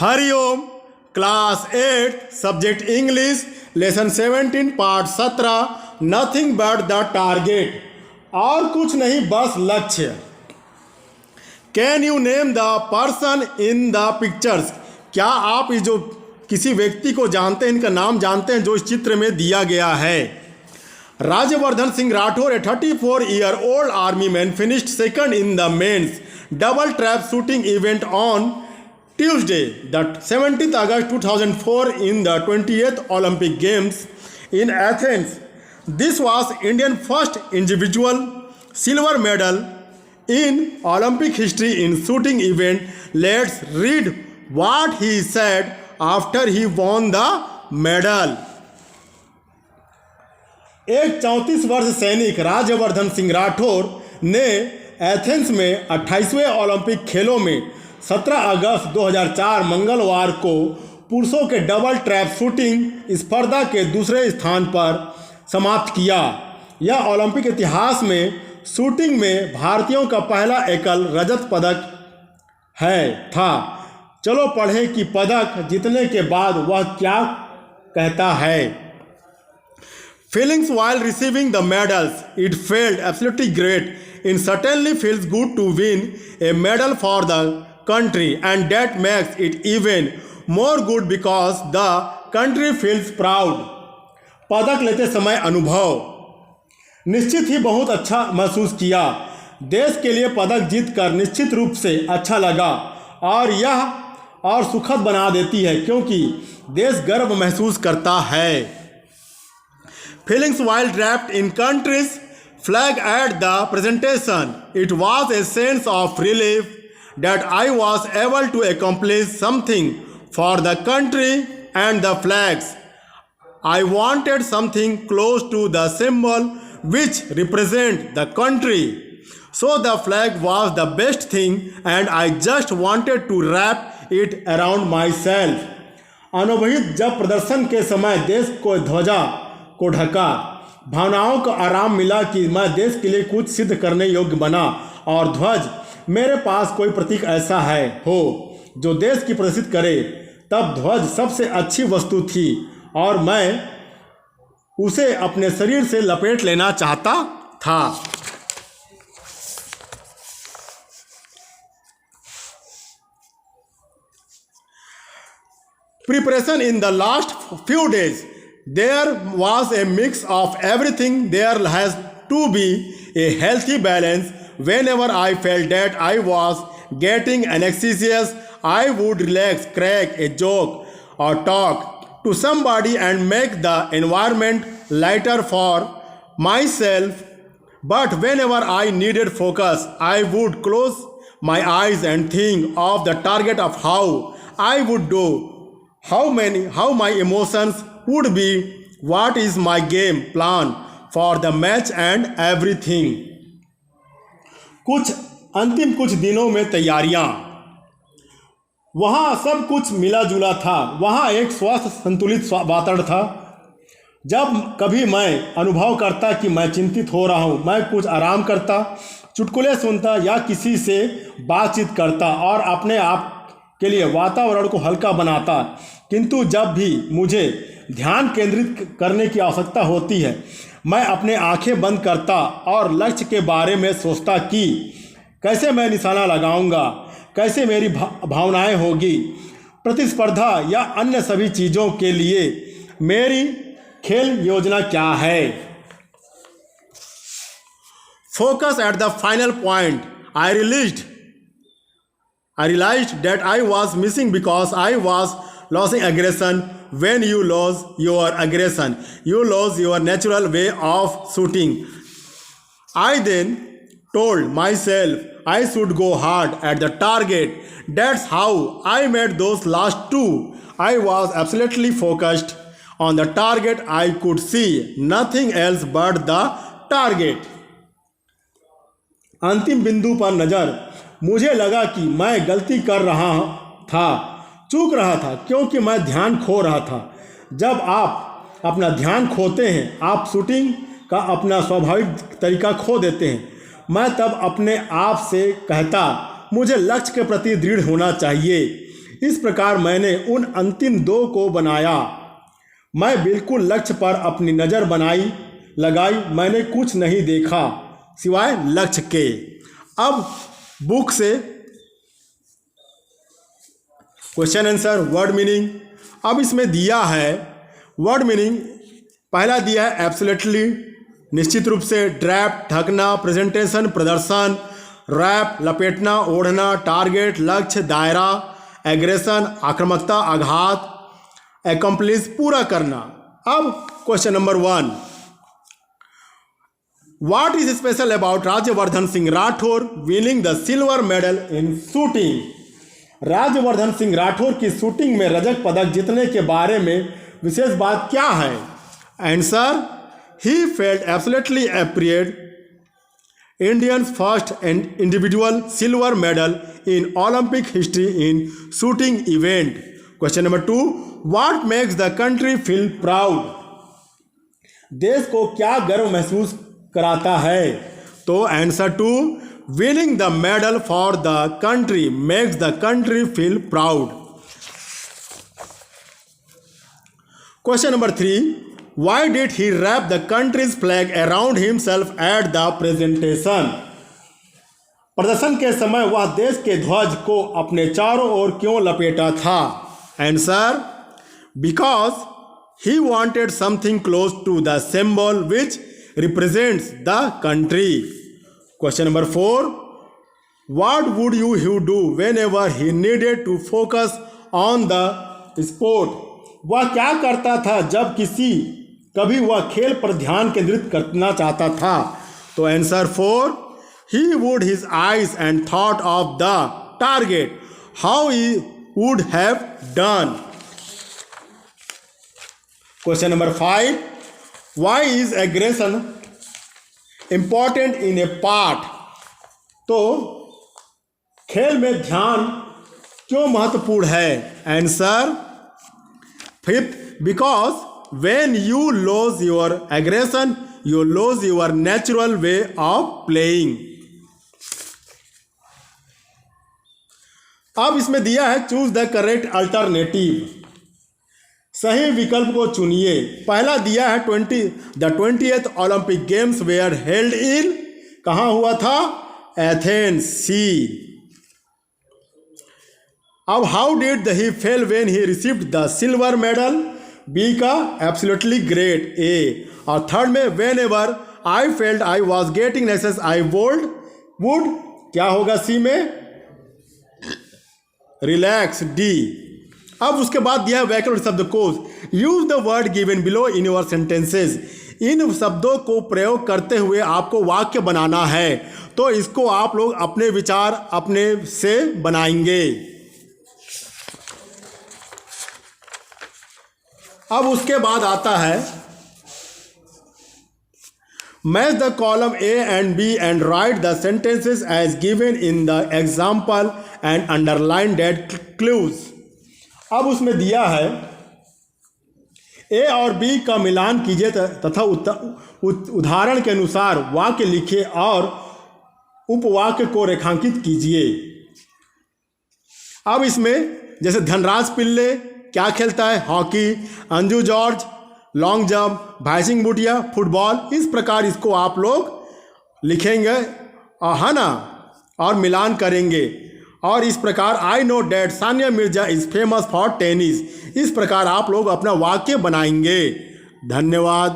Hariom. Class 8 subject English lesson 17 part 17 nothing but the target. और कुछ नहीं बस लक्ष्य। Can you name the person in the pictures. क्या आप इस जो किसी व्यक्ति को जानते हैं, इनका नाम जानते हैं जो इस चित्र में दिया गया है। राज्यवर्धन सिंह राठौर, ए 34-year-old army man, finished second in the men's double trap shooting event on Tuesday, the 17th August 2004 in the 20th Olympic Games in Athens. This was Indian first individual silver medal in Olympic history in shooting event. Let's read what he said after he won the medal. एक 34 वर्ष सैनिक राज्यवर्धन सिंह राठौर ने Athens में 28वें Olympic खेलों में 17 अगस्त 2004 मंगलवार को पुरुषों के डबल ट्रैप शूटिंग स्पर्धा के दूसरे स्थान पर समाप्त किया। यह ओलंपिक इतिहास में शूटिंग में भारतीयों का पहला एकल रजत पदक था। चलो पढ़ें कि पदक जीतने के बाद वह क्या कहता है। Feelings while receiving the medals, it felt absolutely great. It certainly feels good to win a medal for the country, and that makes it even more good because the country feels proud. पदक लेते समय अनुभव, निश्चित ही बहुत अच्छा महसूस किया। देश के लिए पदक जीतकर निश्चित रूप से अच्छा लगा और यह और सुखद बना देती है क्योंकि देश गर्व महसूस करता है। Feelings while draped in country's flag at the presentation, it was a sense of relief that I was able to accomplish something for the country and the flags. I wanted something close to the symbol which represent the country. So the flag was the best thing and I just wanted to wrap it around myself. अनुभवित जब प्रदर्शन के समय देश को ध्वजा को ढका, भावनाओं को आराम मिला कि मैं देश के लिए कुछ सिद्ध करने योग्य बना और ध्वज मेरे पास कोई प्रतीक ऐसा हो जो देश की प्रदर्शित करे। तब ध्वज सबसे अच्छी वस्तु थी और मैं उसे अपने शरीर से लपेट लेना चाहता था। Preparation in the last few days. There was a mix of everything. There has to be a healthy balance. Whenever I felt that I was getting anxious, I would relax, crack a joke or talk to somebody and make the environment lighter for myself. But whenever I needed focus, I would close my eyes and think of the target of how I would do, how my emotions would be, what is my game plan for the match and everything. अंतिम कुछ दिनों में तैयारियां। वहाँ सब कुछ मिला जुला था। वहाँ एक स्वस्थ संतुलित वातावरण था। जब कभी मैं अनुभव करता कि मैं चिंतित हो रहा हूँ, मैं कुछ आराम करता, चुटकुले सुनता या किसी से बातचीत करता और अपने आप के लिए वातावरण को हल्का बनाता। किंतु जब भी मुझे ध्यान केंद्रित करने की आवश्यकता होती है, मैं अपने आंखें बंद करता और लक्ष्य के बारे में सोचता कि कैसे मैं निशाना लगाऊंगा, कैसे मेरी भावनाएं होगी, प्रतिस्पर्धा या अन्य सभी चीज़ों के लिए मेरी खेल योजना क्या है। Focus at the final point. I realized that I was missing because I was losing aggression. When you lose your aggression, you lose your natural way of shooting. I then told myself I should go hard at the target. That's how I made those last two. I was absolutely focused on the target. I could see nothing else but the target. अंतिम बिंदु पर नज़र। मुझे लगा कि मैं गलती कर रहा था, चूक रहा था क्योंकि मैं ध्यान खो रहा था। जब आप अपना ध्यान खोते हैं, आप शूटिंग का अपना स्वाभाविक तरीका खो देते हैं। मैं तब अपने आप से कहता, मुझे लक्ष्य के प्रति दृढ़ होना चाहिए। इस प्रकार मैंने उन अंतिम दो को बनाया। मैं बिल्कुल लक्ष्य पर अपनी नज़र लगाई, मैंने कुछ नहीं देखा सिवाय लक्ष्य के। अब बुक से क्वेश्चन आंसर वर्ड मीनिंग। अब इसमें दिया है वर्ड मीनिंग। पहला दिया है एब्सोल्युटली, निश्चित रूप से, ड्रैप ढकना, प्रेजेंटेशन प्रदर्शन, रैप लपेटना ओढ़ना, टारगेट लक्ष्य दायरा, एग्रेशन आक्रामकता आघात, एकम्प्लिश पूरा करना। अब question number 1, what is special about Rajyavardhan Singh Rathore winning the silver medal in shooting? Rajyavardhan Singh Rathore की शूटिंग में रजत पदक जीतने के बारे में विशेष बात क्या है? Answer, he felt absolutely appropriate India's first and individual silver medal in Olympic history in shooting event. Question number 2, what makes the country feel proud? देश को क्या गर्व महसूस कराता है? तो answer 2, winning the medal for the country makes the country feel proud. Question number 3, why did he wrap the country's flag around himself at the presentation? प्रदर्शन के समय वह देश के ध्वज को अपने चारों ओर क्यों लपेटा था? Answer, because he wanted something close to the symbol which represents the country. Question number 4, what would you do whenever he needed to focus on the sport? वह क्या करता था जब कभी वह खेल पर ध्यान केंद्रित करना चाहता था? तो answer 4, he would his eyes and thought of the target, how he would have done. Question number 5, why is aggression important in a part? तो खेल में ध्यान क्यों महत्वपूर्ण है? Answer, 5th, because when you lose your aggression, you lose your natural way of playing. अब इसमें दिया है चूज द करेक्ट अल्टरनेटिव, सही विकल्प को चुनिए। पहला दिया है 20th Olympic Games were held in, कहाँ हुआ था? Athens, C. अब how did he feel when he received the silver medal? B का एब्सोल्युटली ग्रेट, ए। और थर्ड में whenever I felt I was getting nauseous I would, क्या होगा C में? Relax, D. अब उसके बाद दिया वैकल्पिक शब्दकोश, use the word given below in your sentences. इन शब्दों को प्रयोग करते हुए आपको वाक्य बनाना है, तो इसको आप लोग अपने विचार अपने से बनाएंगे। अब उसके बाद आता है match the column A and B and write the sentences as given in the example and underline that clues. अब उसमें दिया है ए और बी का मिलान कीजिए तथा उदाहरण के अनुसार वाक्य लिखिए और उपवाक्य को रेखांकित कीजिए। अब इसमें जैसे धनराज पिल्ले क्या खेलता है? Hockey. Anju George long jump, Bhaisingh Bhutia football. इस प्रकार इसको आप लोग लिखेंगे, है ना, और मिलान करेंगे। और इस प्रकार I know that Sania Mirza is famous for tennis. इस प्रकार आप लोग अपना वाक्य बनाएंगे। धन्यवाद।